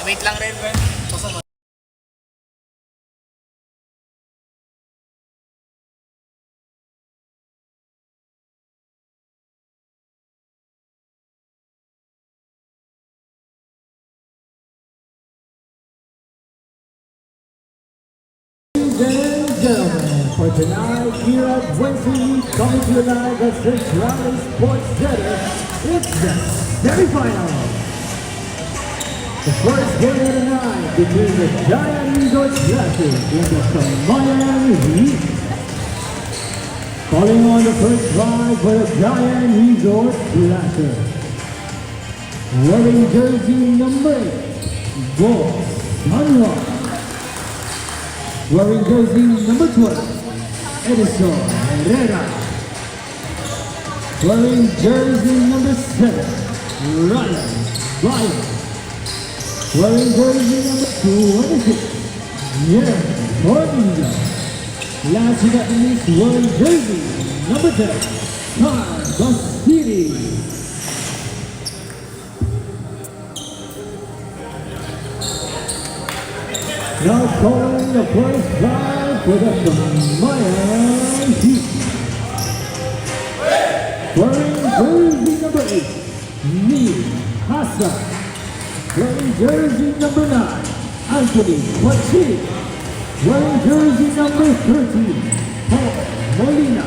Wait lang rin, Ben. Ladies and gentlemen, for tonight here at Wednesday, coming to you live at Central Sports Center, it's the semifinals. The first game of the night between the Giant Resort Slashers and the Kamayan Heat. Calling on the first drive for the Giant Resort Slashers. Wearing jersey number 8, Boss Sunrise. Wearing jersey number 12, Edison Herrera. Wearing jersey number 7, Ryan Bayo. Wearing jersey number 26, Jeremy Cornelius. Last but not least, wearing jersey number 10, Carlos City. Now calling the first drive for the Kamayan Heat. Wearing jersey number 8, Neil Hassan. Wearing jersey number 9, Anthony Pachig. Wearing jersey number 13, Paul Molina.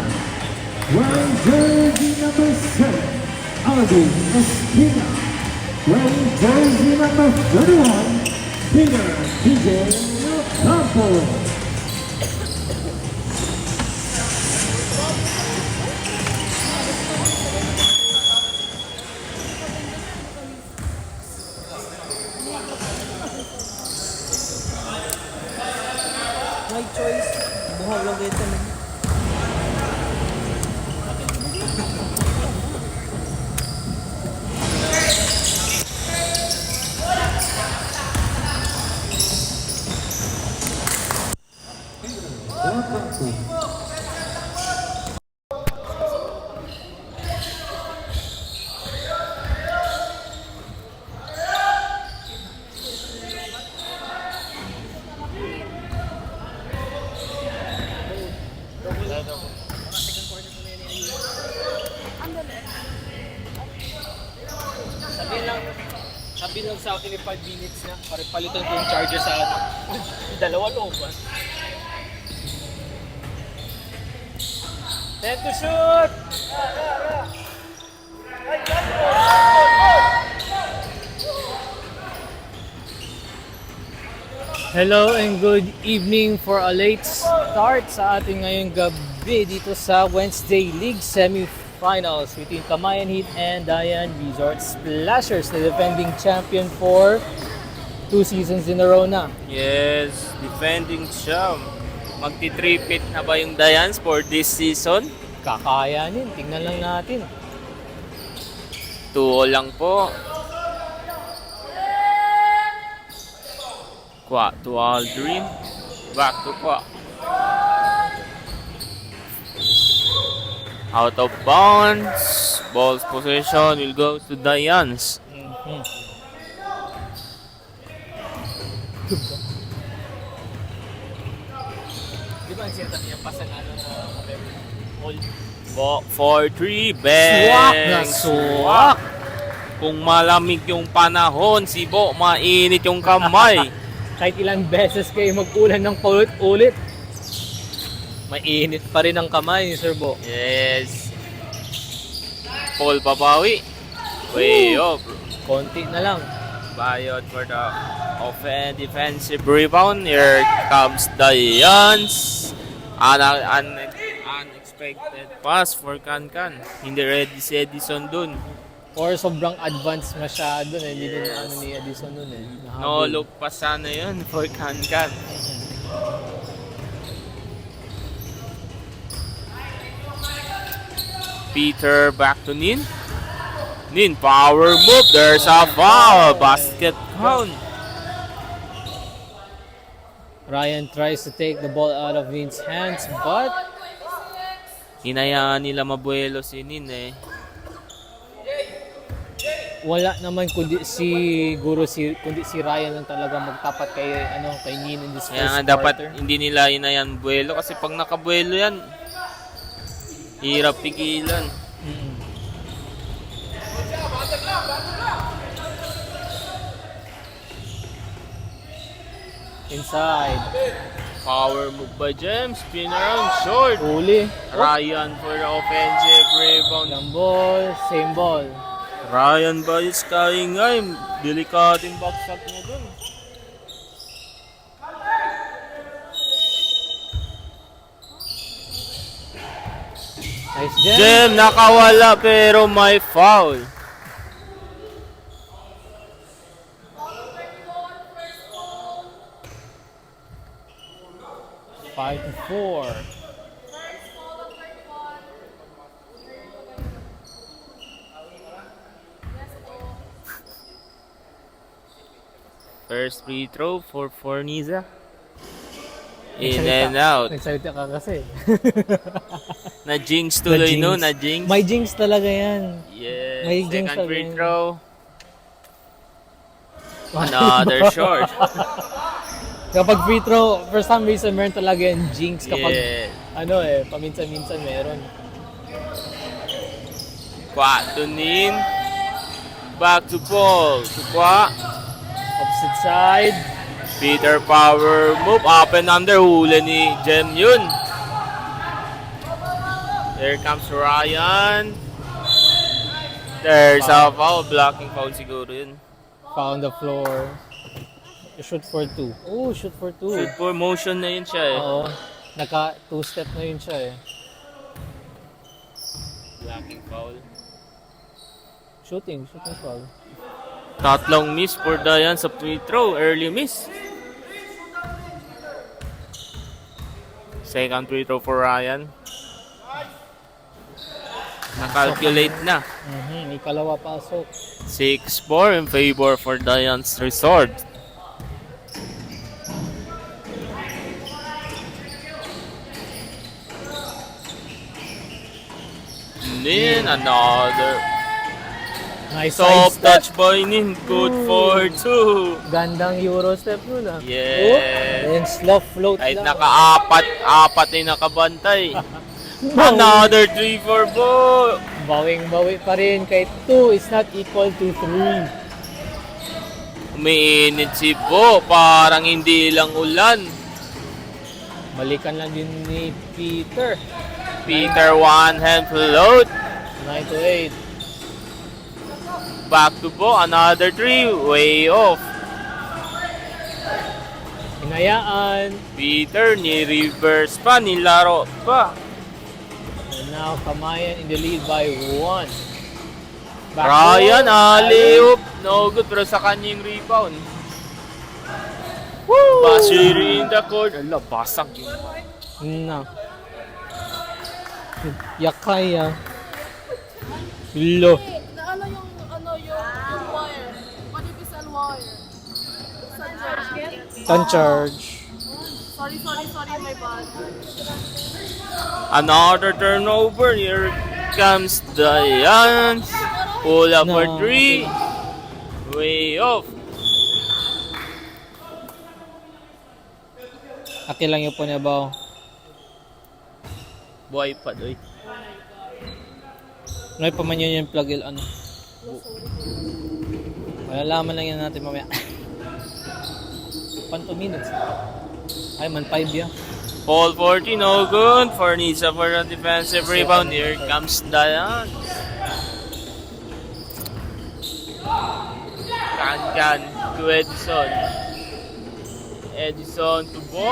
Wearing jersey number 7, Alvin Espina. Wearing jersey number 31, Peter PJ Campos. My choice. Buhaw lang dito. Sabi lang sa akin 5 minutes na. Para palitan ko yung charger sa ano. Dalawa loob ba? Time to shoot! Hello and good evening for a late start sa ating ngayong gabi dito sa Wednesday League Semifinals between Kamayan Heat and Dayan Resort Splashers, the defending champion for 2 seasons in a row na. Yes, defending champ. Magti-tripit na ba yung Dayans for this season? Kakayanin, tingnan lang natin. 2-0 lang po. Kwa to Aldrin. Back to Kwa. Out of bounds. Ball's possession will go to Dayans. Di ba ang sinasabi niya pasan ano all 4-3, bang! swak na swak! Kung malamig yung panahon, si Bo, mainit yung kamay. Kahit ilang beses kayo mag-ulan ng paulit-ulit, mainit pa rin ang kamay ni Sir Bo. Yes. Paul Papawi. Way up. Konti na lang. Bayot for the defensive rebound. Here comes Dayans. Unexpected pass for Kankan. Hindi ready si Edison dun. Or sobrang advanced masyado na hindi din ano ni Edison nun eh. No look pa sana yun for Kankan. Peter back to Nin. Nin, power move. There's a foul. Basket count. Ryan tries to take the ball out of Nin's hands but Hinayaan nila mabuelo si Nin eh. wala naman kundi kundi si Ryan lang talaga magtapat kay Nin in this Kaya first nga dapat quarter. hindi nila inayan buwelo kasi pag nakabuwelo yan, hirap pigilan. Mm. Inside. Power move by James, spin around short. Uli. Ryan for the offensive rebound. Ilang ball, same ball. Ryan ba is kaya nga delikating backshot niya dun. Nice jam. Jem nakawala pero may foul. Five to 4. First free throw for Forniza. In and out. Nagsalita ka kasi. Na-jinx tuloy Na-jinx. no, na-jinx. May jinx talaga yan. Yes, may jinx second free talaga. throw. Another short. Kapag free throw, for some reason, meron talaga yung jinx kapag, Yeah. paminsan-minsan meron. Kwa to Nin. Back to Paul. To Kwa. Opposite side. Peter power move. Up and under. Huli ni Jem yun. There comes Ryan. There's a foul. Blocking foul siguro yun. Found the floor. Shoot for 2. Oh, shoot for 2. Shoot for motion na yun siya eh. Oo. Naka 2-step na yun siya eh. Blocking foul. Shooting foul. Tatlong miss for Dayan sa free throw. Early miss. Second free throw for Ryan. Nakalculate na. Ikalawa pasok. 6-4 in favor for Dayan's Resort. Nin, another Nice soft side step. touch by Nin. Good for 2. Gandang Euro step nun ah. Yes. And slow float Kahit lang. apat ay nakabantay. Another 3 for Bo. Bawing-bawi pa rin. Kahit 2 is not equal to 3. Umiinit si Bo. Parang hindi lang ulan. Balikan lang din ni Peter. Peter one hand float. 9 to 8. Back to Bo. Another 3. Way off. Hinayaan. Peter ni-reverse pa. Nilaro pa. And now Kamayan in the lead by 1. Ryan, alley-oop. No good pero sa kanyang rebound. Basiri in the court. Ala, basag yun. Na. Yakaya. Lo. Na yung wire. Manipis wire. Sa charge. Can charge. Sorry, my bad. Another turnover. Here comes Dayan. Pull up for No. 3. Way off. Aki lang yung po niya ba? Buhay pa doy. Ano pa man yun yung plug ano? Malalaman lang yan natin mamaya. 2 minutes. Ay man 5 ya. Paul 40, no good. Forniza for a defensive rebound. Here comes Dayan. Can to Edison. Edison to Bo.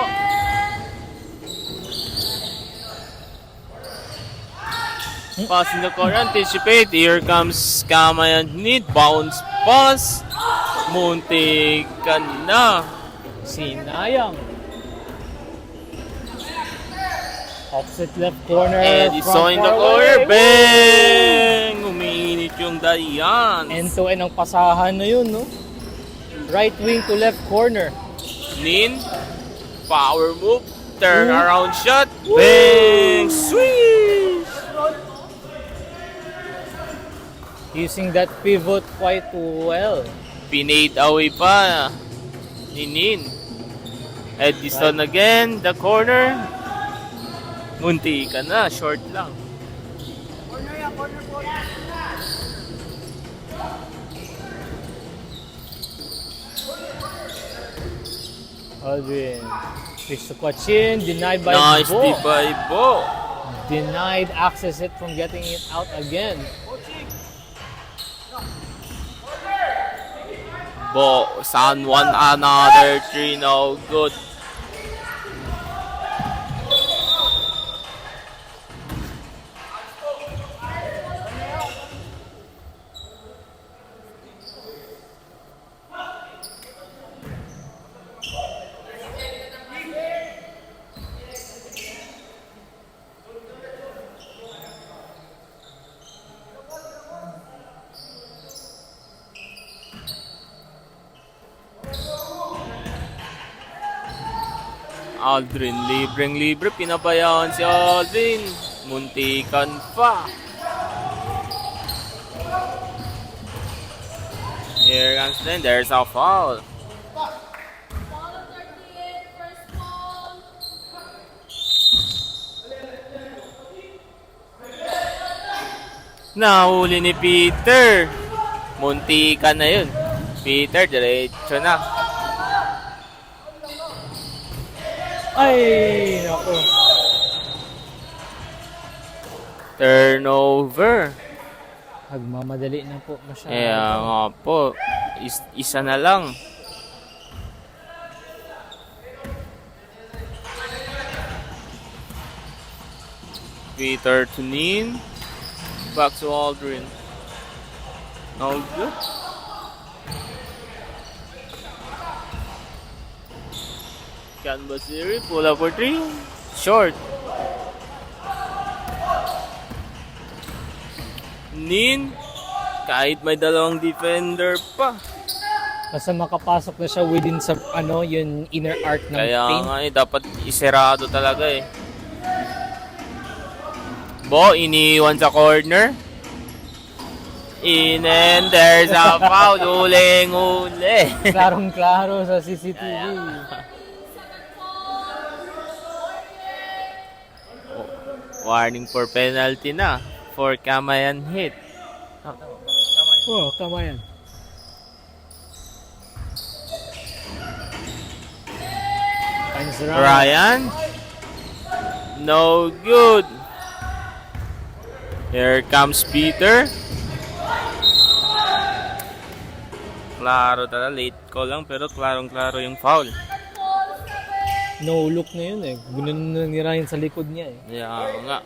Pass in the corner, anticipate. Here comes Kamayan need. Bounce pass. Muntik ka na. Sinayang. Opposite left corner. Edison in the far corner. away. Bang! Umiinit yung Dayan. End-to-end ang pasahan na yun, no? Right wing to left corner. Nin. Power move. Turn around shot. Bang! Swish! Using that pivot quite well. Pinade away pa ni Nin. Edison again, the corner. Munti ka na, short lang. Aldrin. Fish to Kwachin. Denied by Nice Bo. deep by Bo. Denied access it from getting it out again. Bo, San Juan, another 3, no good. Aldrin, libreng-libre, pinabayaan si Aldrin. Muntikan pa. Here comes then, there's a foul. Ball of 38, first ball. Nahuli ni Peter. Muntikan na yun. Peter, diretso na. Ay, naku. Turnover. Nagmamadali na po masyado. Kaya nga po, isa na lang. Peter to Nin. Back to Aldrin. No good. Canvas series, pull up for 3. Short. Nin, kahit may dalawang defender pa. Basta makapasok na siya within sa yung inner arc ng Kaya paint. nga dapat iserado talaga eh. Bo, iniwan sa corner. In and there's a foul. Uling-uli. Klarong-klaro sa CCTV. Warning for penalty na for Kamayan hit. Oh, tama yan. Finds Ryan. No good. Here comes Peter. Klaro talaga. Late call lang pero klarong-klaro yung foul. No look na yun eh. Gunan na ni Ryan sa likod niya eh. Yeah, nga.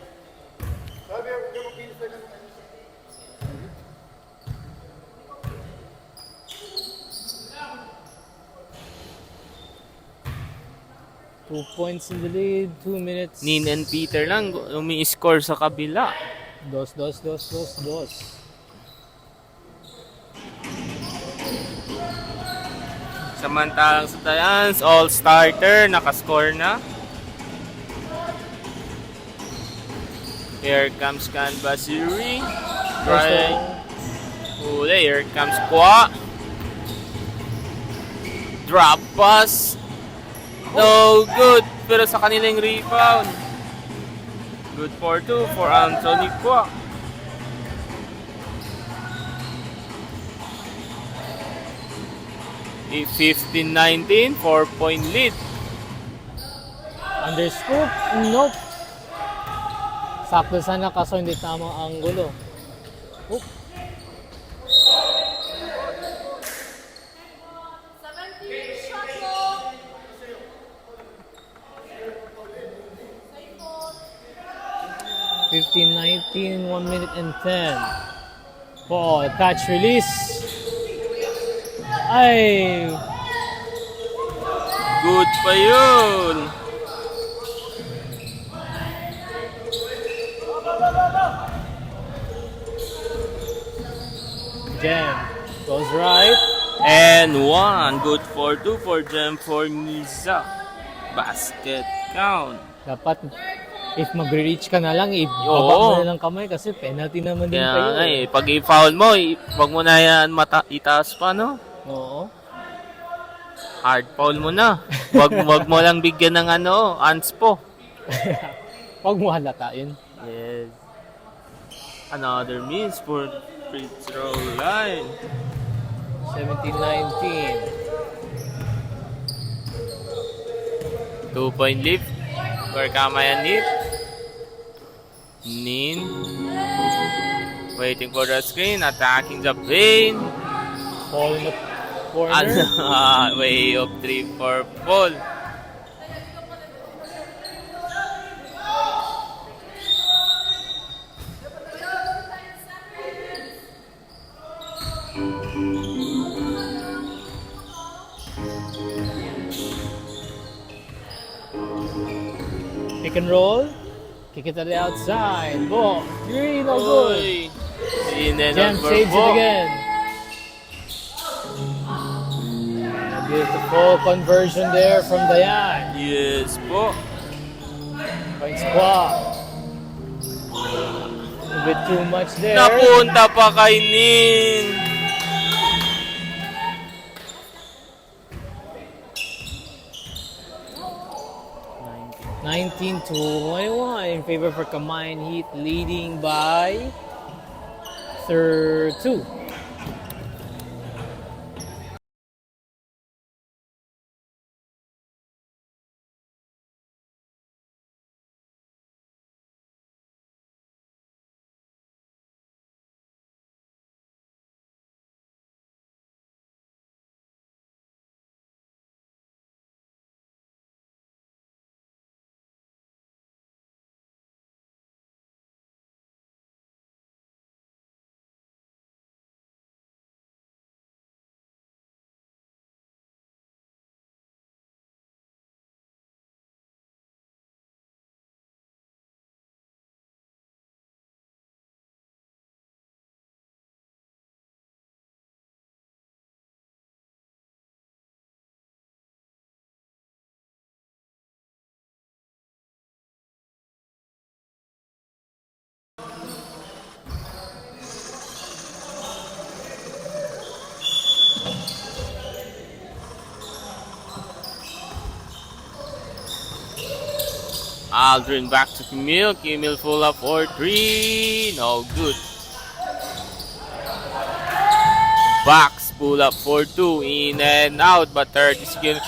Two points in the lead, 2 minutes. Nin and Peter lang umi-score sa kabila. Dos. Samantalang sa Giants, all-starter, nakascore na. Here comes Canvasiri. Right. Huli, here comes Kwa. Drop pass. No good, pero sa kanilang rebound. Good for 2 for Anthony Kwa. A 15-19, 4-point lead. Underscoop? Nope. Sakto sana kaso hindi tamang anggulo. Oop. 17 shot clock. 15-19, 1 minute and 10. Ball, catch release. Ay! Good pa yun. Jam goes right. And 1. Good for 2 for Gem for Miza. Basket count. Dapat If magre-reach ka na lang, ibaba Oo. mo na lang kamay kasi penalty naman din Kaya kayo. nga pag i-foul mo, wag mo na yan itaas pa, no? Oo. Hard foul mo na. Wag mo lang bigyan ng anspo. Huwag mo halata yun. Yes. Another miss for free throw line. 17-19. 2-point lead for Kamayan Heat. Nin waiting for the screen, attacking the paint. Ball in the corner. Way of 3 for Paul. Pick and roll. Kick it to the outside. Ball. Green, no good. Oy. In and Jam out for saves it Paul. again. And a beautiful conversion there from Dayan. Yes po. Point squad. A bit too much there. Napunta pa kay Nin. 19-21 in favor for Kamayan Heat, leading by 2. Aldrin back to Kimil. Kimil full up for 3. No good. Box pull up for 2. In and out. But third is good.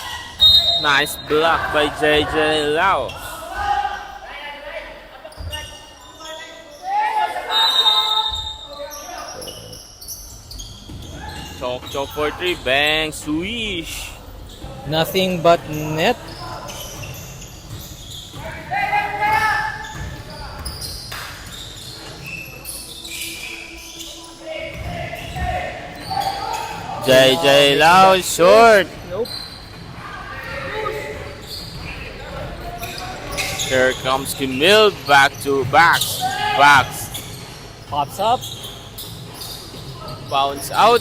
Nice block by JJ Lau. Chok for 3. Bang. Swish. Nothing but net. JJ Lau short. Nope. Here comes Kimil back to backs. Pops up. Bounce out.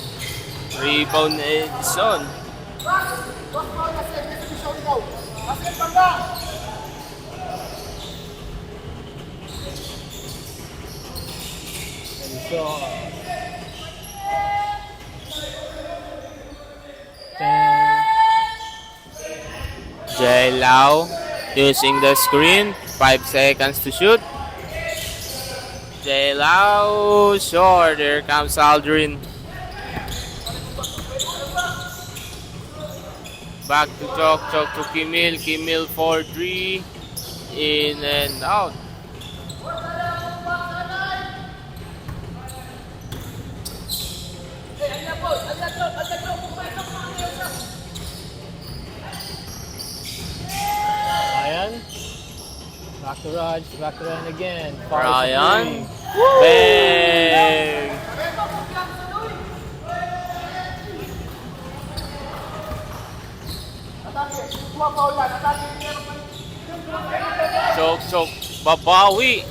Rebound Edison. And so, Jay Lau using the screen. 5 seconds to shoot. Jay Lau short. Here comes Aldrin. Back to Chok to Kimil. Kimil for 3. In and out. Ryan. Back to Raj. Back to Ryan again. Far Ryan. three. Bang! Chok, babawi.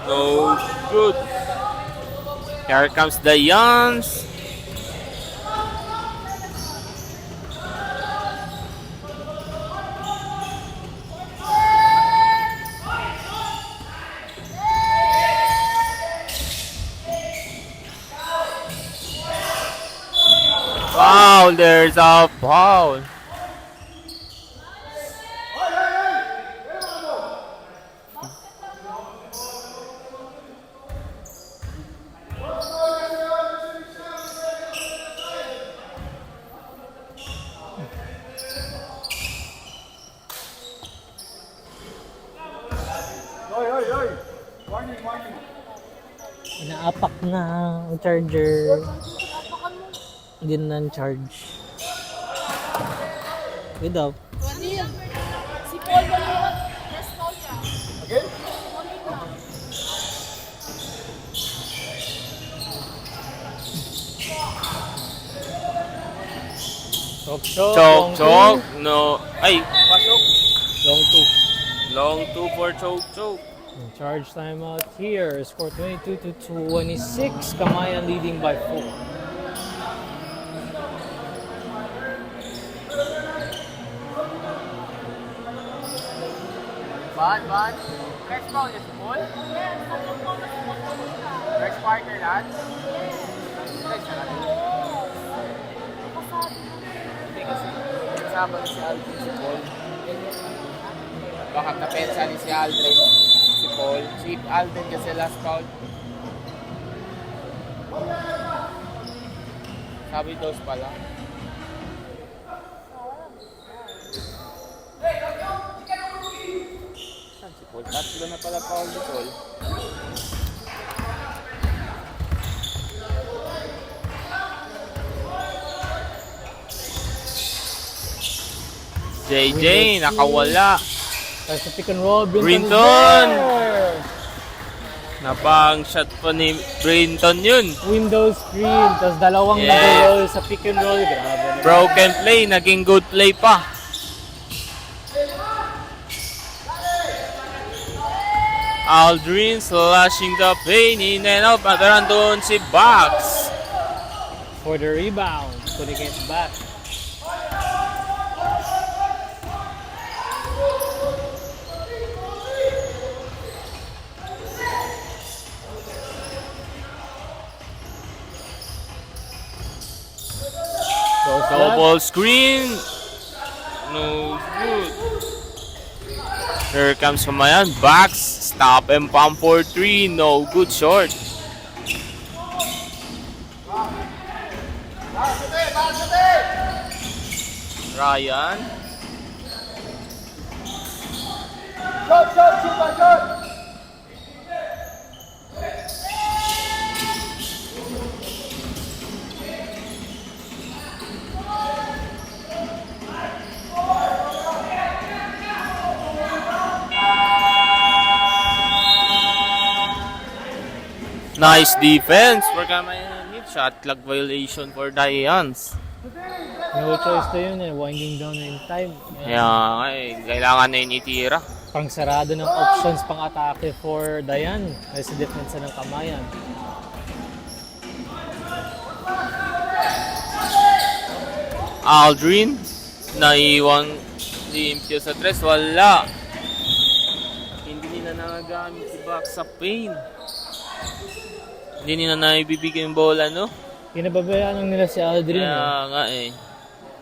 No good. Here comes the Yans. And there's a foul. Inaapak na ang charger. Hindi na charge. Good daw. Si Paul ba yun? Yes, Paul siya. Again? Paul yun lang. Chok, Choke, choke. No. Ay, pasok. Long two. Long 2 for choke, choke. Charge time out here. Score 22 to 26. Kamayan leading by 4. Ban. Next round is full. Yes, tatlong Paul na si Paul siya. Next partner lahat. Next na natin. Kasabi mo. Hindi kasi. Kasama ni si Aldrin si Paul. Baka kapensa ni si Aldrin si Paul. Si Aldrin kasi last round. Sabi dos pala. Saan si Paul? Tatlo na pala foul ni Paul. JJ, nakawala. That's the pick and roll. Brinton! Brinton is there. Napang shot pa ni Brinton yun. Window screen. Tapos dalawang Yeah. nag-roll sa pick and roll. Grabe. Broken play, naging good play pa. Aldrin slashing the pain in and out. Pero andun si Box. For the rebound. Putting it back. Goes left. Double screen. No good. Here comes Kamayan. Box. Stop and pump for 3. No good short. Ryan. Nice defense for Kamayan. Shot clock violation for Dians. No choice to yun eh. Winding down na yung time. Kaya nga kailangan na yun itira. Pang sarado ng options pang atake for Dayan. Ay sa defense ng Kamayan. Aldrin, naiwang limpyo sa tres. Wala. Hindi nila nagagamit si Box sa pain. Hindi nila naibibigay yung bola, no? Kinababayaan lang nila si Aldrin. Kaya nga eh.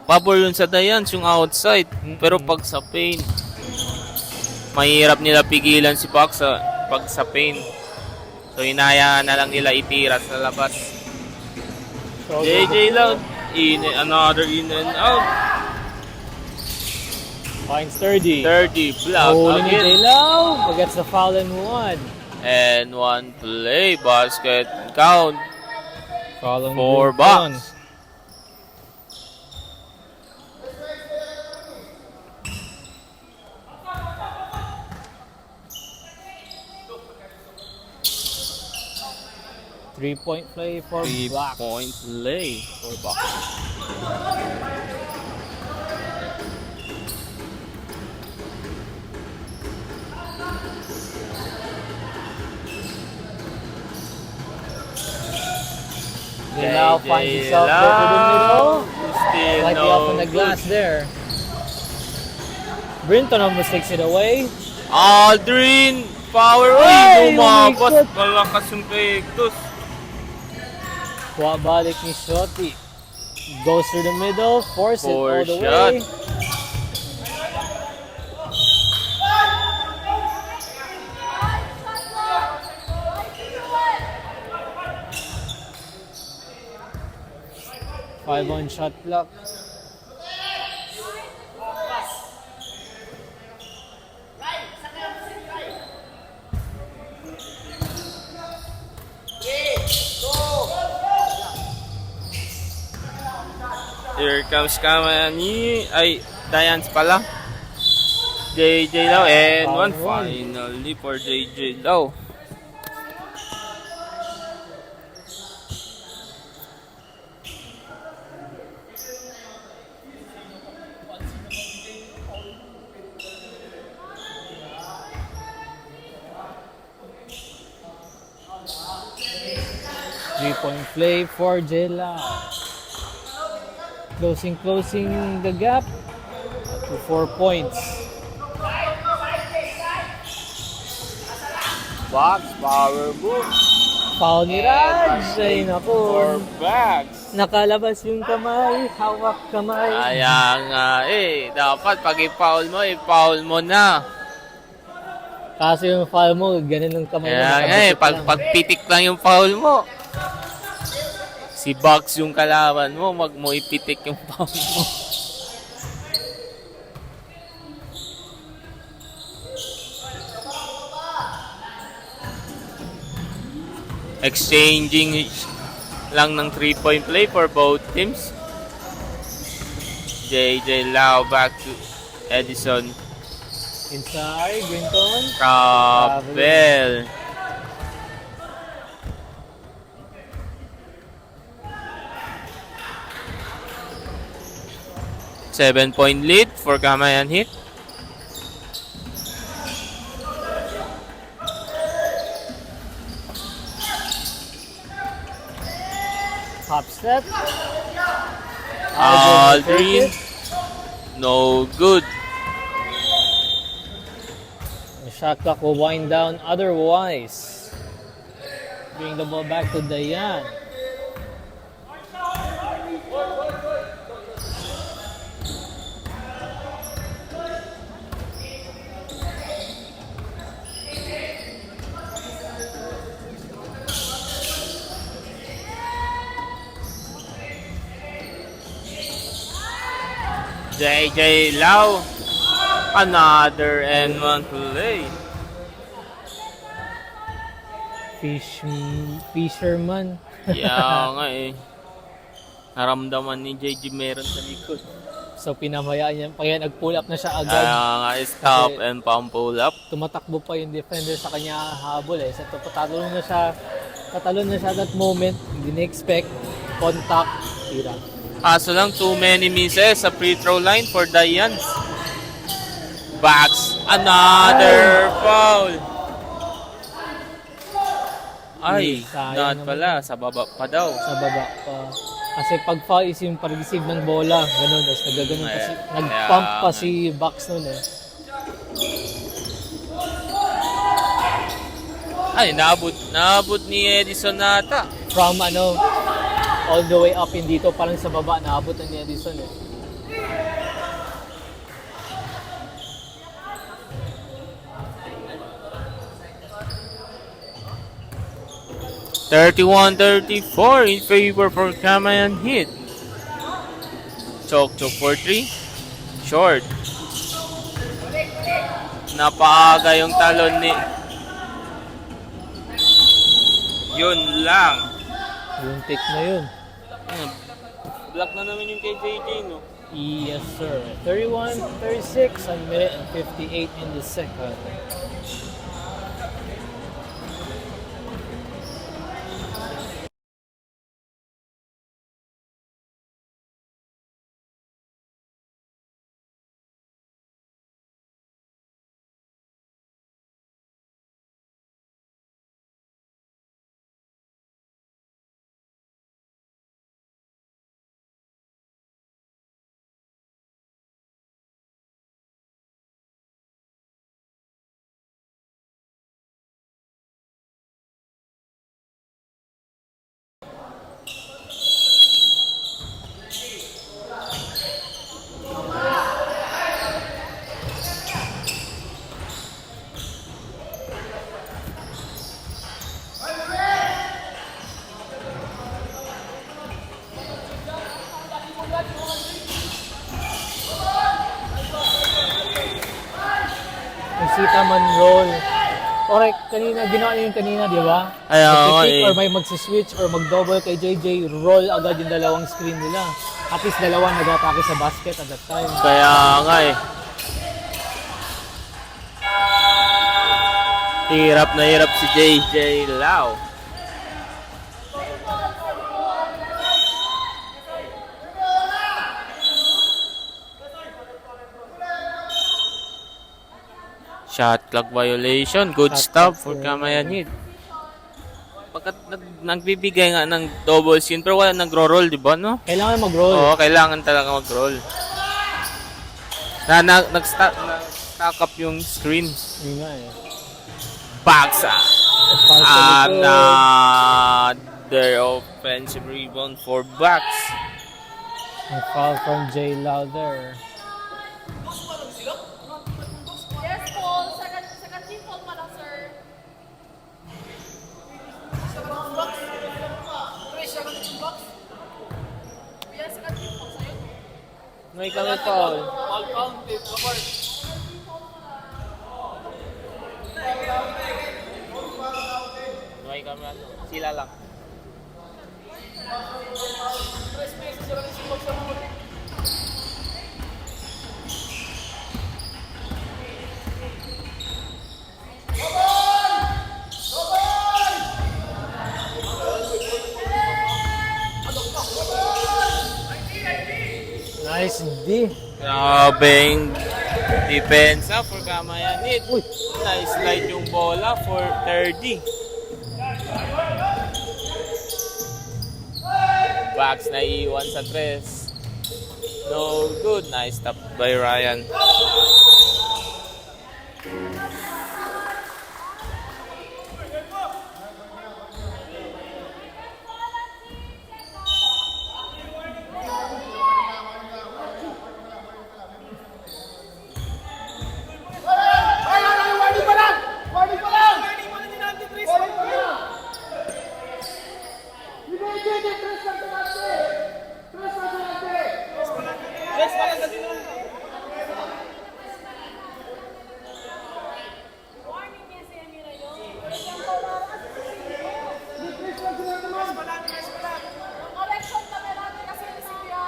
Pabor yun sa Dians, yung outside. Pero pag sa pain, mahirap nila pigilan si Box pag sa pain. So hinayaan na lang nila itira sa labas. JJ lang. Another in and out. Finds 30. 30, block Holy ni again. J-Law. Gets the foul and one. And one play, basket count. Foul on For Brinton. Box. Three-point play for Black. 3-point play for Box. J-Law finds himself go to the middle. Still Slightly no off on the glass good. there. Brinton almost takes it away. Aldrin, power. Ay, Uy, lumabas. umikot. Malakas yung pektos. Kuha balik ni Shoti. Goes through the middle, force it all Four the shot. way. Five on shot clock. Here comes Kamani. Ay, Diane's pala. JJ Lau. And one finally for JJ Lau. Three-point play for Jela. Closing the gap to 4 points. Box power move. Foul ni Raj. Ay naku. Four backs. Nakalabas yung kamay. Hawak kamay. Kaya nga dapat pag i-foul mo na. Kaso yung foul mo, ganun ang kamay mo. Kaya nga pagpitik lang yung foul mo. Si Box yung kalaban mo, wag mo ipitik yung foul mo. Exchanging lang ng 3-point play for both teams. JJ Lau back to Edison. Inside, Brinton. Kabel. Seven-point lead for Kamayan Heat. Top step. Aldrin. No good. The shot clock will wind down otherwise. Bring the ball back to Dayan. JJ Lau. Another and one play. Fisherman. Kaya nga naramdaman ni JJ meron sa likod. So pinamayaan niya. Kaya nag-pull up na siya agad. Kaya nga stop Kasi and pump pull up. tumatakbo pa yung defender sa kanya habol eh. So patalon na siya at that moment. Hindi na-expect. Contact. Tira. Kaso lang too many misses sa free throw line for Dayan. Backs. Another foul. Ay, Sayang not naman. pala. Sa baba pa daw. Sa baba pa. Kasi pag foul is yung pag-receive ng bola. Ganun. Tapos nagaganon pa si, nag-pump pa si Bucks nun eh. Ay, naabot ni Edison nata. From all the way up in dito, parang sa baba, naabot na ni Edison eh. (31-34) in favor for Kamayan Heat. Chok for 3. Short. Napaaga yung talon ni... Yun lang. Yung take na yun. Block na naman yung kay JJ, no? Yes, sir. 31-36, a minute and 58 in the second. Sita man roll. Correct, kanina, ginawa niyo yung kanina, di ba? Ay, oo, Mag-pick eh. or may magsiswitch or mag-double kay JJ, roll agad yung dalawang screen nila. At least dalawang nag-atake sa basket at that time. Kaya nga eh. Hirap na hirap si JJ Lau. Shot clock violation. Good Shot stop clock for violation. Camayan Heat. Pagkat nagbibigay nga ng double screen pero wala nagro-roll, di ba, no? Kailangan mag-roll. Oo, kailangan talaga mag-roll. Nag-stack up yung screen. Yun nga eh. Baksa. Foul sa likod. Another offensive rebound for Bucks. Ang foul from Jay Louder. Yes, Paul. Second team Paul pala, sir. Yes, second team Paul. Sa'yo. May kami foul. May kami sila lang. Nice D. Grabing depensa for Camayan Heat. Nice slide yung bola for 30. Bucks na iwan sa tres. No good. Nice stop by Ryan. Warning niya si Amira yun. Ang collection kami natin kasi si Kuya.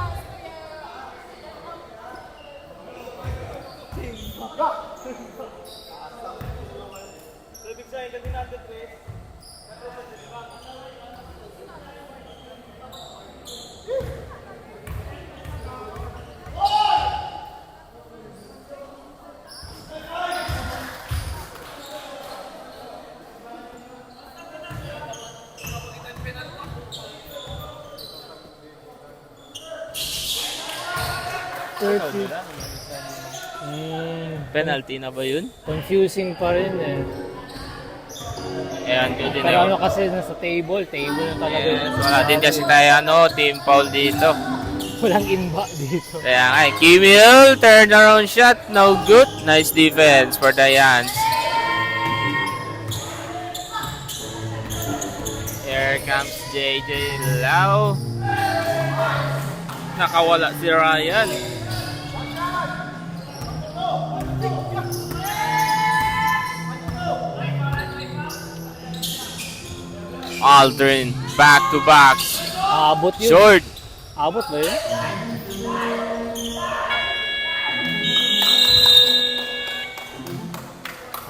Penalty na ba yun? Confusing pa rin eh. Ayan, good din Pero ano yun. kasi nasa table na talaga. Yes, wala din kasi tayo team foul dito. Walang inba dito. Kaya nga, Kimil, turnaround shot, no good. Nice defense for the Giants. Here comes JJ Lau. Nakawala si Ryan. Aldrin, back to back. Abot yun. Short. Abot ba yun?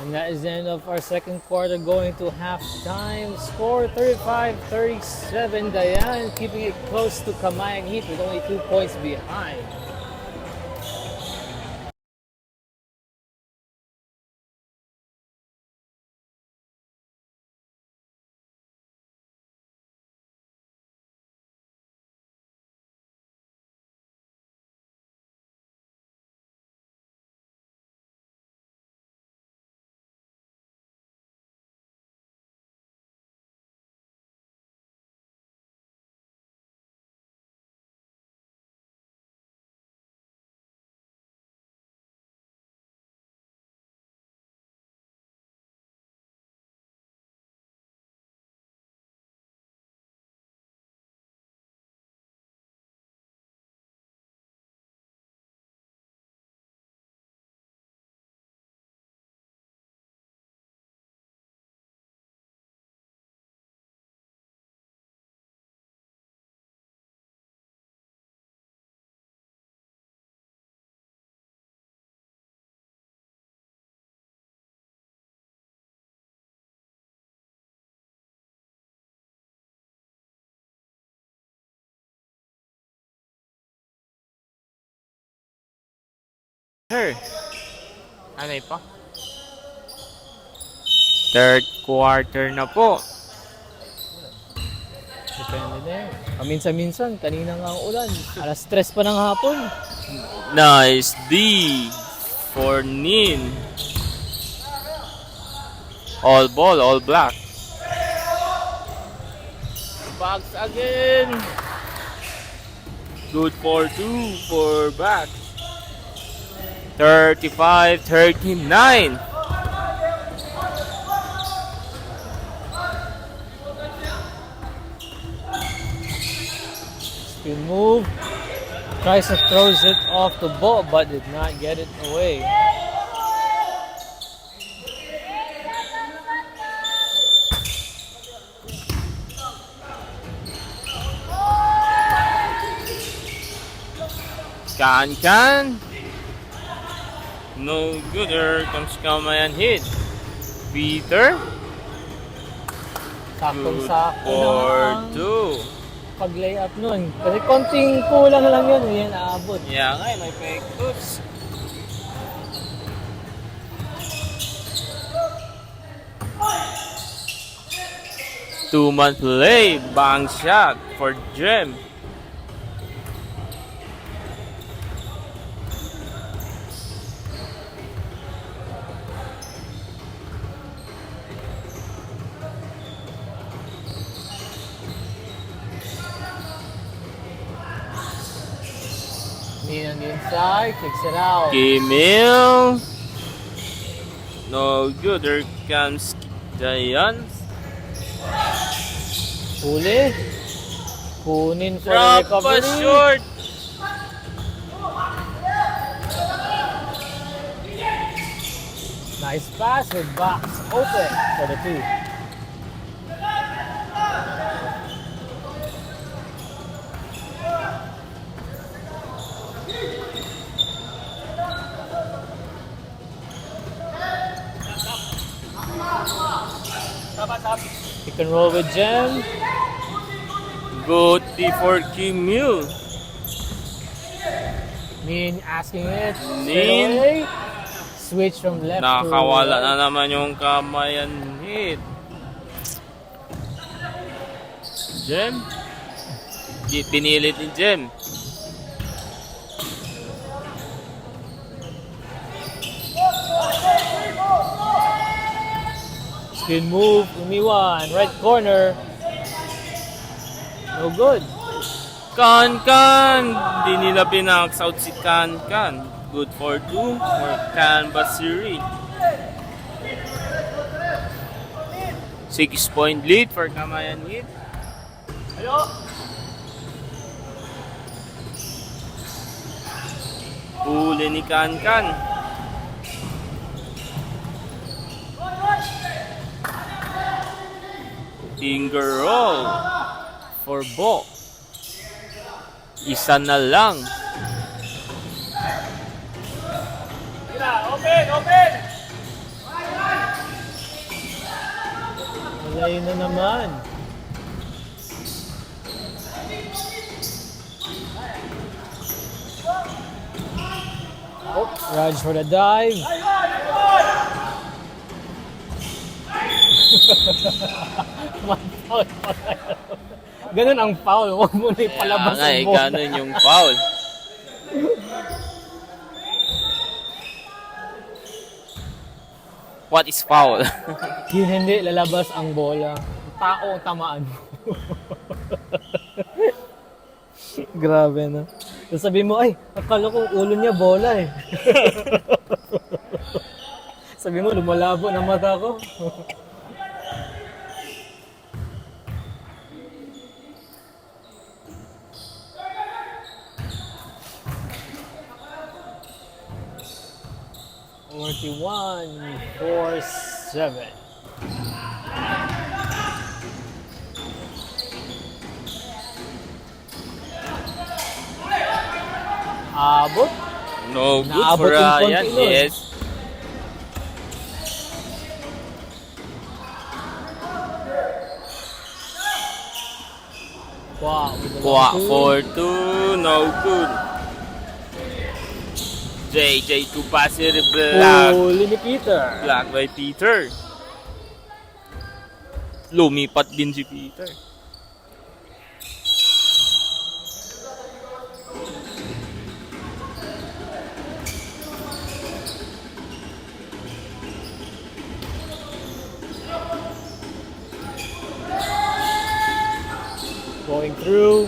And that is the end of our second quarter, going to halftime. Score 35-37. Dayan keeping it close to Camayan Heat with only 2 points behind. Her. Ano pa? Third quarter na po. Depende na yun. Paminsan-minsan, kanina nga ang ulan. Alas 3 pa ng hapon. Nice D for Nin. All ball, all black. Backs again. Good for 2 for back. 35-39. Spin move. Tries to throws it off the ball but did not get it away. Can. No good. Here comes Kamayan hit. Peter. Saktong-sakto na For ang 2. pag-layup nun. Kasi konting kulang lang yun. Yan, aabot. Yeah, nga, may pektos. Two-man play, bang shot for Jem. Nin on the inside, kicks it out. Kimil. No good. Here comes Giants. Huli. Kunin for the Drop recovery. a short. Nice pass with box open for the 2. Pick and roll with Jem. Good D for Kimil. Min asking it. Nin. Straight away. Switch from left Nakakawala to na right. naman yung Kamayan hit. Jem. Pinilit ni Jem. Spin move, umiwan, right corner. No good. Kan. Di nila pinaks out si Kan. Good for 2 for Kan Basiri. 6-point lead for Kamayan hit. Huli ni Kan. Finger roll for Bo. Isa na lang. Malayo na naman. Oh, Raj for the dive. Foul pala. Ganun ang foul. Huwag mo na ipalabas ang bola. Ganun yung foul. What is foul? Yun hindi, lalabas ang bola. Tao ang tamaan mo. Grabe na. Tapos sabihin mo, ay, akala ko ulo niya bola eh. Sabi mo, lumalabo na mata ko. Forty-one, 4-7. Abot. No good Naabot for yung konti Ryan. nun. Yes. Wow. Kuha for 2. No good. JJ to passer block. Huli ni Peter. Block by Peter. Lumipat din si Peter. Going through.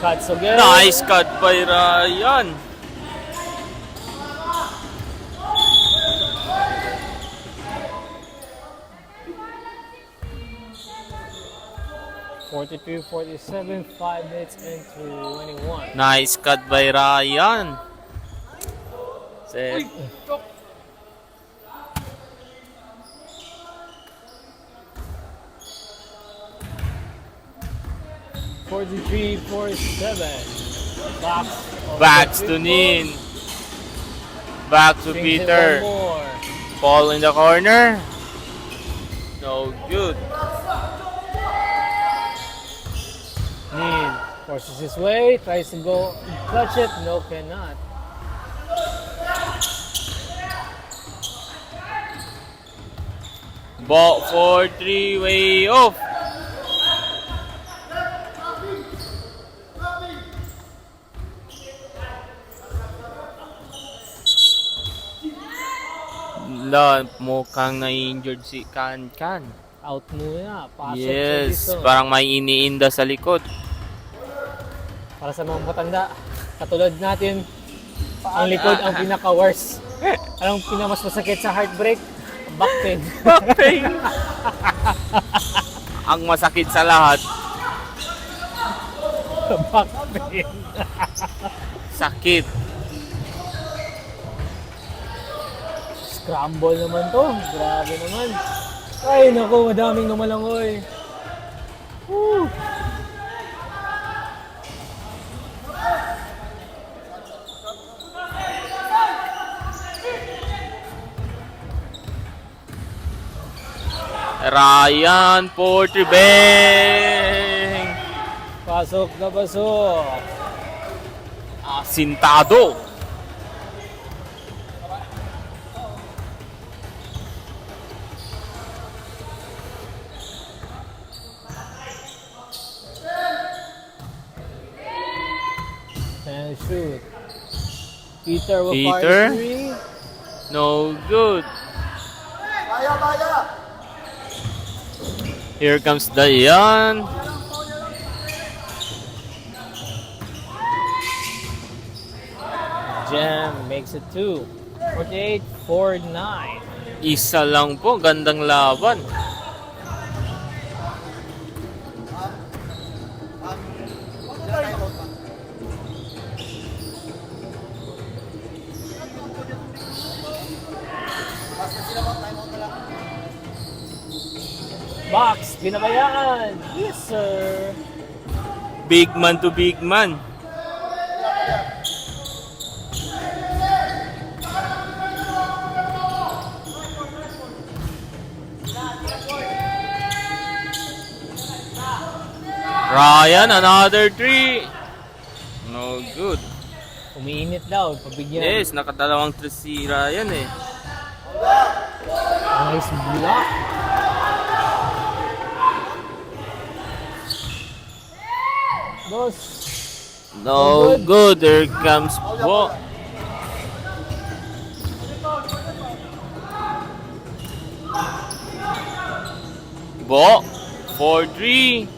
Cuts again. Nice cut by Ryan. $43, 47, 5 minutes and 21. Nice cut by Ryan. Set. $43, 47. Back to Nin. Back to Peter. One more. Ball in the corner. No good. Nin forces his way, tries to go clutch it, no cannot. Ball for 3 way off. Mukhang na-injured si Kan. Out muna, pasok sa Yes, Dizon. parang may iniinda sa likod. Para sa mga matanda, katulad natin, ang likod ang pinaka-worst. Anong pinamas masakit sa heartbreak? Back pain. Back pain. Ang masakit sa lahat, Back pain. sakit. Scramble naman to. Grabe naman. Ay, naku, madaming numalangoy. Woo! Ryan Porter bang! Pasok na pasok. Asintado. And shoot. Peter will Peter? fire three. No good. Here comes Dayan. Jam makes it 2. 48-49. Isa lang po, gandang laban. Box, binabayaan. Yes, sir. Big man to big man. Ryan, another 3. No good. Umiinit daw, pabigyan. Yes, nakadalawang 3 si Ryan eh. Nice block. Boss. No good. There comes Bo. Bo. 4-3.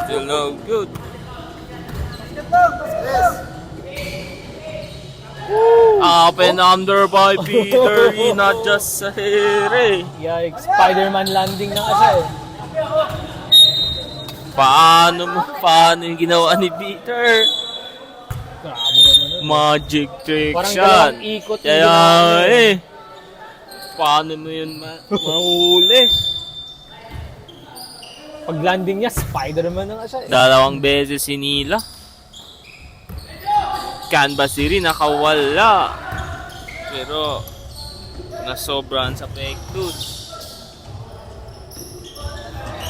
Still no good. Up and under by Peter, not just sa here. Yikes, Spider-Man landing na kasi. Paano yung ginawa ni Peter? Grabe naman nun. Magic trick Parang shot. dalawang ikot yung Kaya ginawa niya. eh. Paano mo yun mahuli? Pag landing niya, Spider-Man na nga siya. Dalawang beses sinila. Canvas City nakawala. Pero nasobrahan sa Pectus.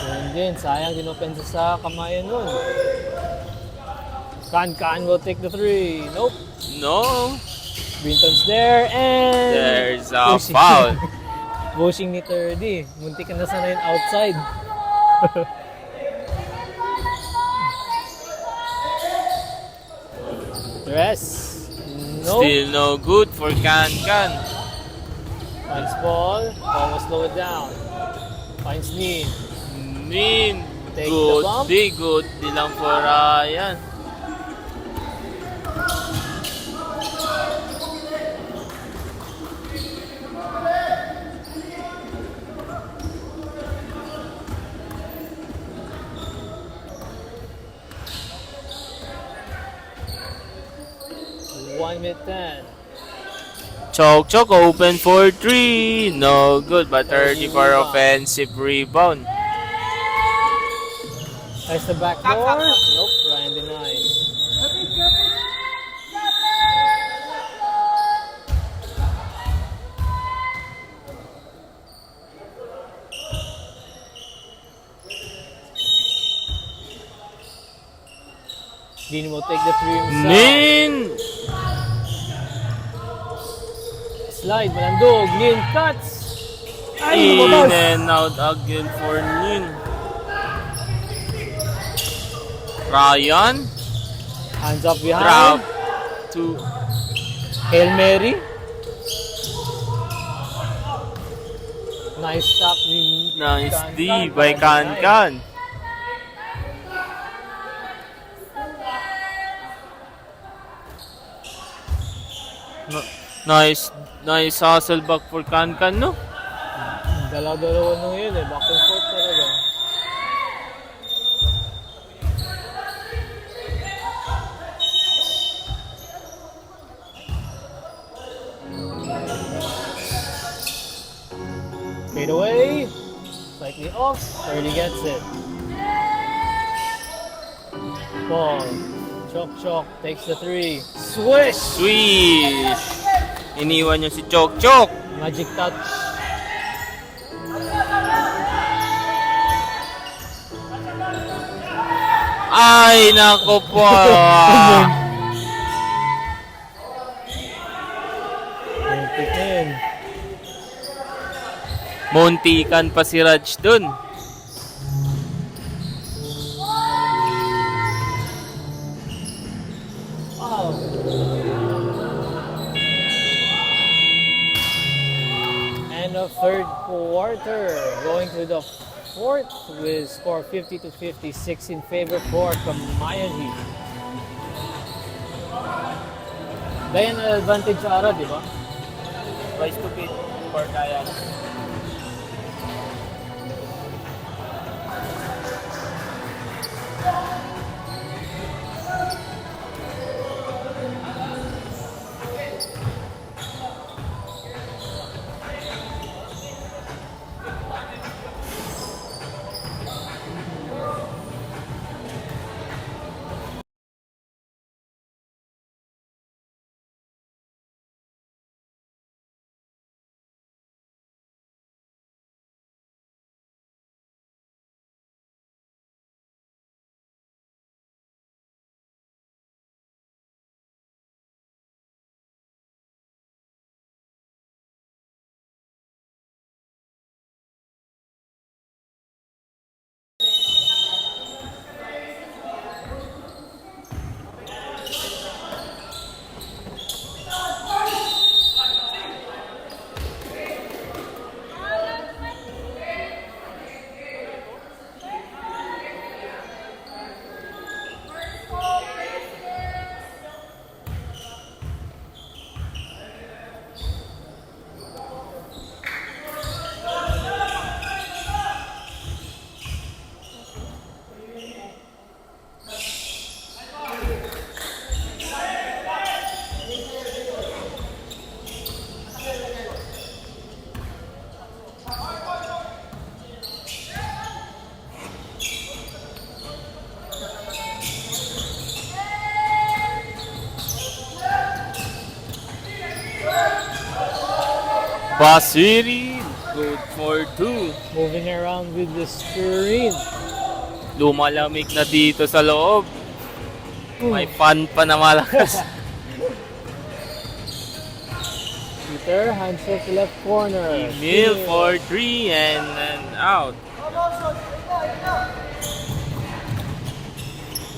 Yun din, sayang dinopensa sa kamayan nun. Kan will take the 3. Nope. No. Brinton's there, and... There's a Pushing. foul. Pushing ni 30. Muntik ka na sana yun outside. Dress. No. Still no good for Can. Finds ball. Almost slow it down. Finds Nin. Nin. Take the bump. Good lang for Ryan. One minute 10. Chok open for 3. No good, but 30 for offensive rebound. There's the back door. Nope, Ryan denies. Dean will take the three himself. Nin. Slide, malandog. Nin cuts. Ay, In lumabas. and out again for Nin. Ryan. Hands up behind. Drop to Hail Mary. Nice stop ni nice Can D Can. by Can. Nice hustle back for Can, no? Dalawa-dalawa nung yun eh. Back and forth talaga. Fade away. Slightly off. 30 gets it. Ball. Chok takes the three. Swish! Swish! Iniwan niya si Chok. Magic touch. Ay, nako po. Muntik na yun. Muntikan pa si Raj dun. And the third quarter, going to the fourth with score 50-56 in favor for Kamayan Heat. Dahil na advantage sa Ara, di ba? Rise to beat for Dayan. Basiri, good for 2. Moving around with the screen. Lumalamig na dito sa loob. May fan pa na malakas. Peter, handshake to left corner. Emil for 3 and then out.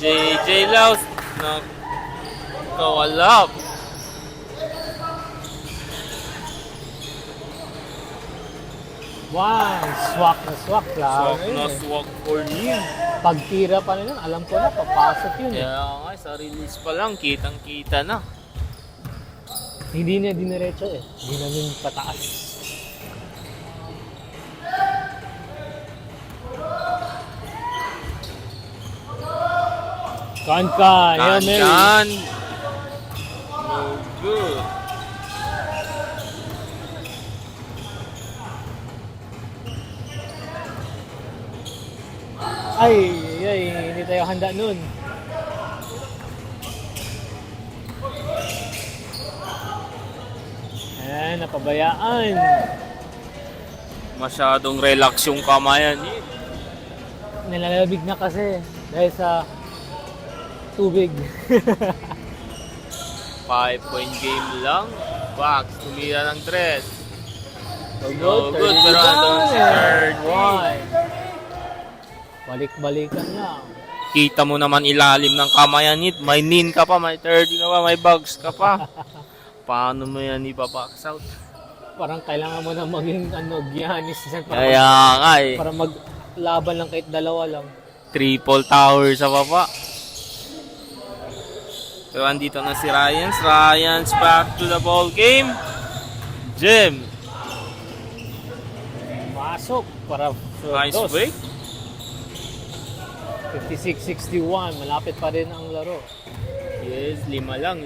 JJ Laos nakawalap. Wow, swak na swak lang. Swak na swak for him. Pagtira pa nila, alam ko na, papasok yun. Kaya nga, sa release pa lang, kitang-kita na. Hindi niya diniretso eh. Hindi namin pataas. Kan, Hail Mary. Kan. No good. Ay, hindi tayo handa nun. Ayan, napabayaan. Masyadong relax yung kamayan. Nilalamig na kasi dahil sa tubig. 5-point game lang. Box, tumira ng 3. So No good, pero andun si third. Balik-balikan lang. Kita mo naman ilalim ng kamayan nit. May nin ka pa, may 30 ka pa, may bugs ka pa. Paano mo yan ipabox out? Parang kailangan mo na maging Giannis para, Kaya nga eh. para maglaban lang kahit dalawa lang. Triple tower sa baba. So, andito na si Ryans. Ryans back to the ball game. Jim. Masok para Nice dos. break. 56-61. Malapit pa rin ang laro. Yes, 5 lang.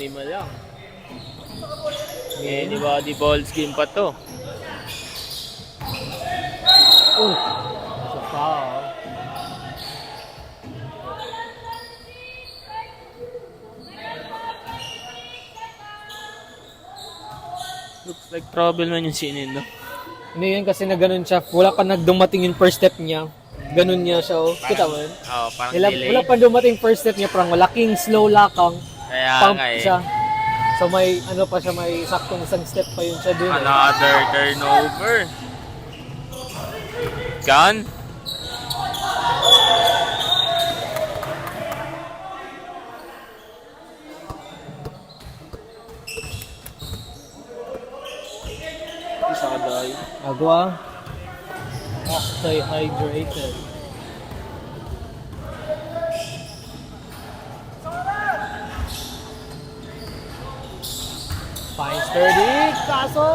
Anybody balls game pa to. That's a foul. Looks like trouble man yung sinin, no? Hindi yan kasi na ganun siya. Wala pa nagdumating yung first step niya. Ganun niya siya. Oh. Kita mo yun? Oh, parang Wala, delay. wala pa dumating first step niya. Parang malaking slow lakang. Kaya Pump nga eh. siya. So may ano pa siya, may saktong isang step pa yun siya dun. Another turnover. Gun. Isa ka dahil. Agwa. Stay hydrated. Fine sturdy. Kaso.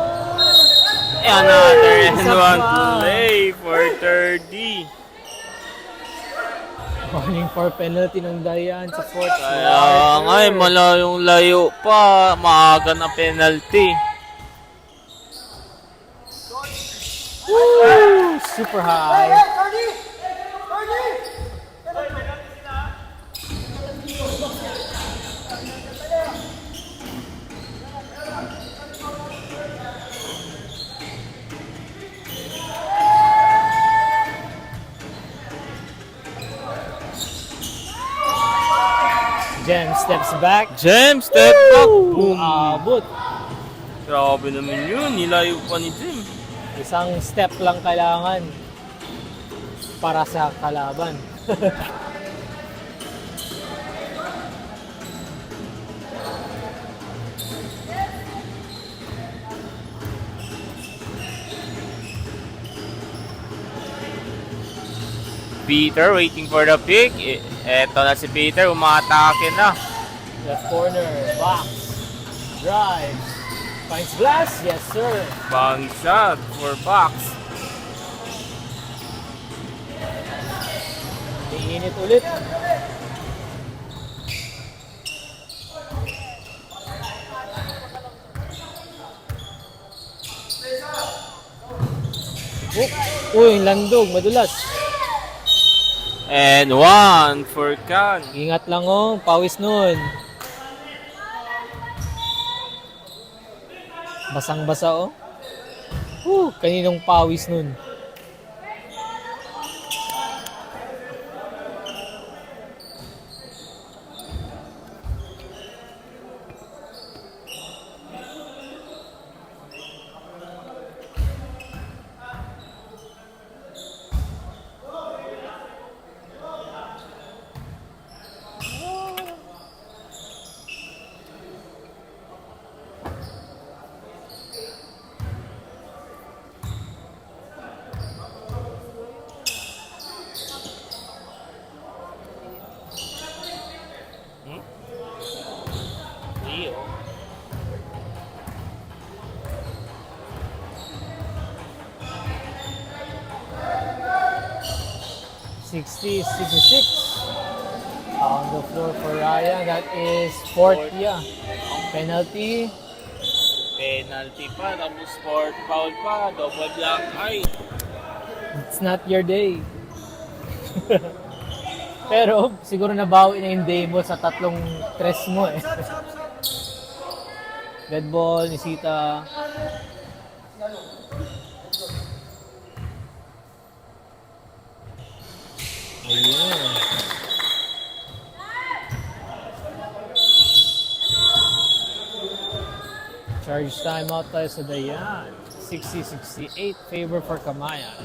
Another and Isa one pa. play for 30. Calling for penalty ng Dayan sa fourth Kaya quarter. nga eh, malayong layo pa. Maaga na penalty. Woo! Super high. Jem steps back. Jem, step back. Boom. Abot. Grabe naman yun. Nilayo pa ni Jem. Isang step lang kailangan para sa kalaban. Peter waiting for the pick. Eto na si Peter. Umatake na. Left corner, box, drive, finds glass, yes sir. Bang shot for box. Iinit ulit. Uy, landog, madulas. And one for Kan. Ingat lang oh, pawis nun. Basang-basa oh. Kaninong pawis nun. 60-66. On the floor for Ryan. That is fourth, yeah. Penalty. Penalty pa, tapos sport foul pa, double black eye. It's not your day. Pero siguro nabawi na yung day mo sa tatlong tres mo eh. Dead ball, Nisita. Ayun. Charge timeout tayo sa Dayan. 60-68, favor for Kamayan.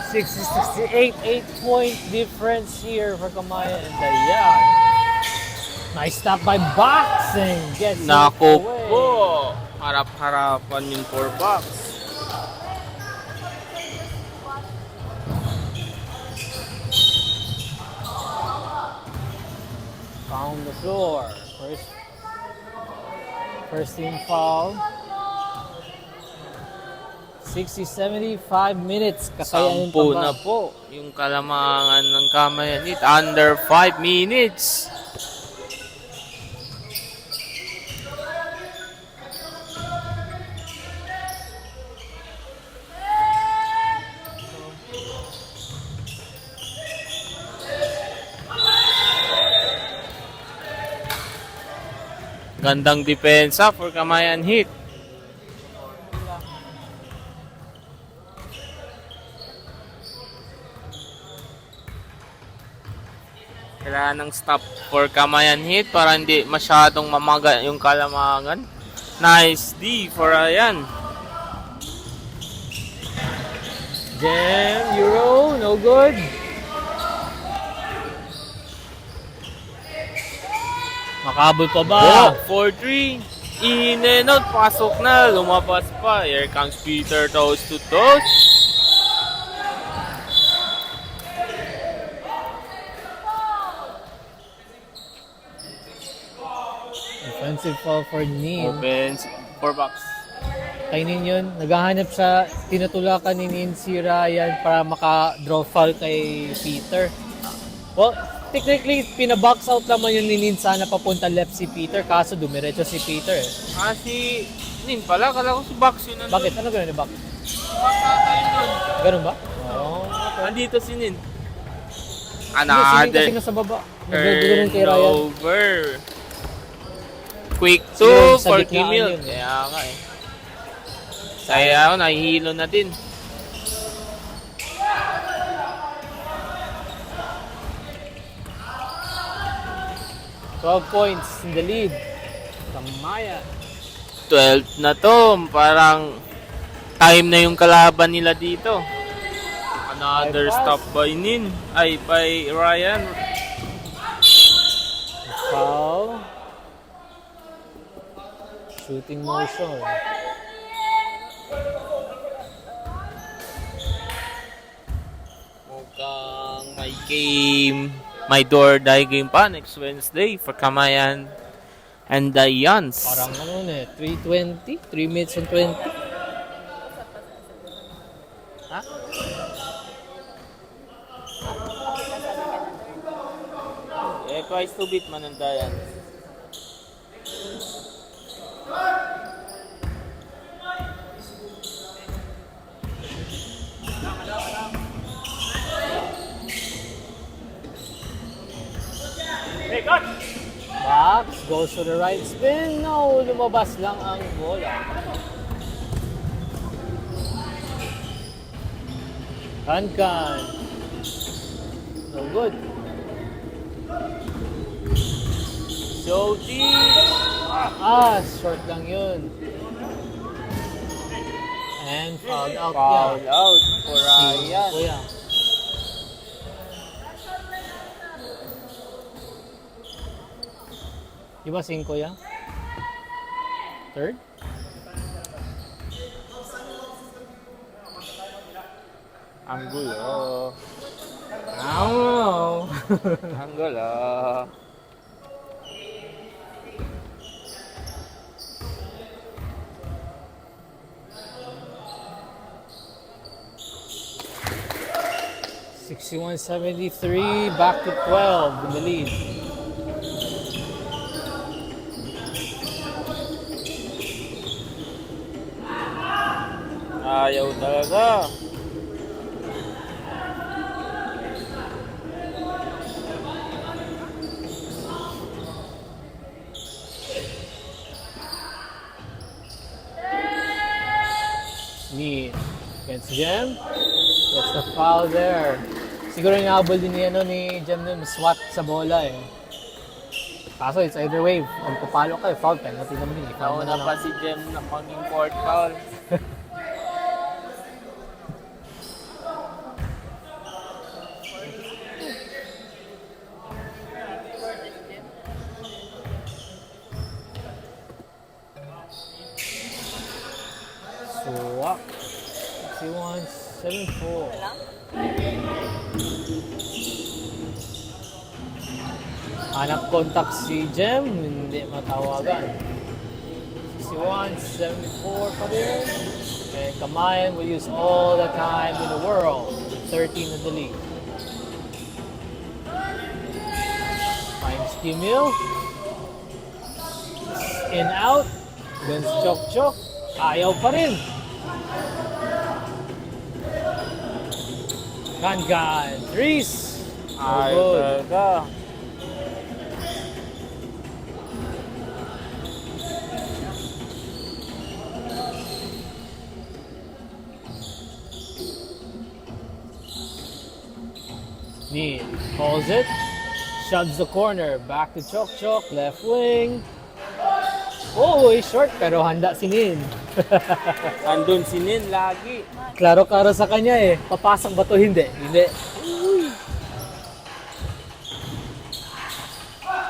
$60-68, 8-point difference here for Kamayan and Dayan. Nice stop by Boxing. Gets it Nako away. po, harap-harapan yung 4 box. Found the floor. First team foul. 60-75 minutes. Kakayanin pa 10 ba? na po yung kalamangan ng Kamayan Heat. Under 5 minutes. Gandang depensa for Kamayan Heat. Kailangan ng stop for Kamayan Heat para hindi masyadong mamaga yung kalamangan. Nice D for Ryan. Jam, Euro, no good. Makabol pa ba? Oh, 4-3. In and out. Pasok na. Lumabas pa. Here comes Peter toes to toes. Offensive foul for Nin. Opens 4 box. Kay Nin yun. Naghahanap siya, tinutulakan ni Nin si Ryan para maka-draw foul kay Peter. Well, technically, pina-box out naman yun ni Nin, sana papunta left si Peter, kaso dumiretso si Peter eh. Ah, si Nin pala. Kala ko si Box yun. nandun. Bakit? Ano ganun ni Box? Ayun. Ganun ba? Oo. Andito si Nin. Hindi, si Nin kasi Another nasa baba. Nagagano'n kay Ryan. turnover. Quick Siguro 2 sa for gitnaan Kimil. yun. Kaya nga eh. Kaya ako, nahihilo na din. $12 points in the lead. Kamayan. 12 na to. Parang time na yung kalaban nila dito. Another High pass. stop by Nin. Ay, by Ryan. Foul. Shooting motion. Mukhang may game. May door die game pa next Wednesday for Kamayan and Dayans. Parang ano eh, 3:20? 3 minutes and 20? Ha? Twice to beat man ang Dayans. goes to the right spin. No, lumabas lang ang bola. Kankan. No good. Jody! Short lang yun. And fouled out Foul niya. out for Ryan. Kuya. Di ba 5 yan? Third? Ang gulo. I don't know. Ang gulo. $61-73, back to 12 in the lead. Ayaw talaga. Ni against Jem. That's the foul there. Siguro inaabol din ni Jem nun, swat sa bola eh. Kaso it's either way, kung papalo ka, foul penalty naman yun. Foul Nauna pa si Jem na maging court foul. Swak. 61-74. Hanap contact si Jem, hindi matawagan. 61-74 pa din. And Kamayan will use all the time in the world. 13 in the league. Finds Kimil. In out. Against Chok Chok. Ayaw pa rin. Kankan. Threes. Ayaw talaga. Need calls it. Shoves the corner. Back to Chok Chok. Left wing. Oh, short pero handa si Nin. Andun si Nin lagi. Klaro-klaro sa kanya eh. Papasok ba to? Hindi. Hindi.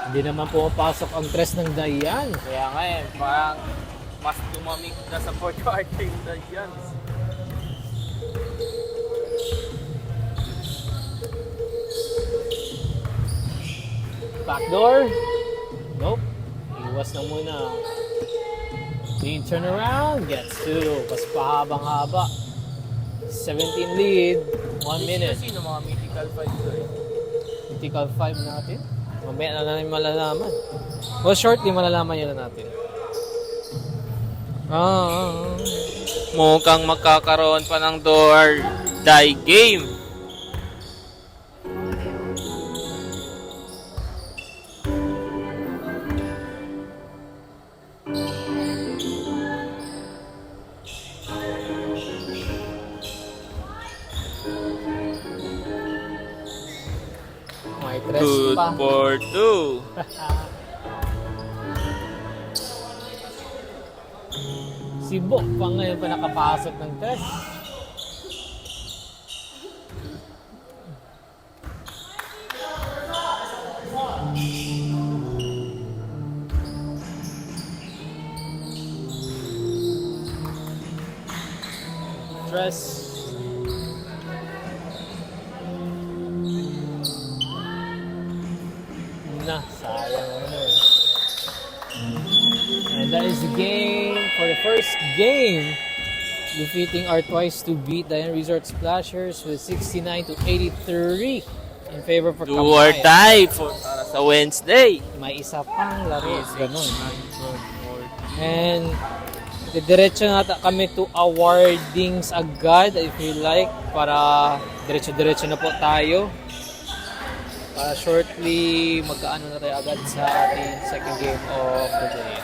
Hindi naman pumapasok ang tres ng Dayan. Kaya nga eh, parang mas tumamig na sa fourth quarter yung Giants. Backdoor. Nope. Iwas na muna. Clean turnaround. Gets two. Pas pahabang-haba. 17 lead. 1 minute. Sino mga mythical fight ko eh? Mythical 5 natin. Mamaya na namin malalaman. Well, shortly malalaman yun na natin. Mukhang magkakaroon pa ng door die game. May tres Good pa. for two. Si Bok pa ngayon pa nakapasok ng tres. Tres. Na, sayang ano eh. And that is the game for the first game. Defeating our twice to beat Dayan Resort Splashers with 69-83 in favor for Do or Kamayan. die para sa Wednesday. May isa pang laro. Ganun. And diretso na kami to awardings agad if you like para diretso-diretso na po tayo. shortly magkaano na tayo agad sa ating second game of the day.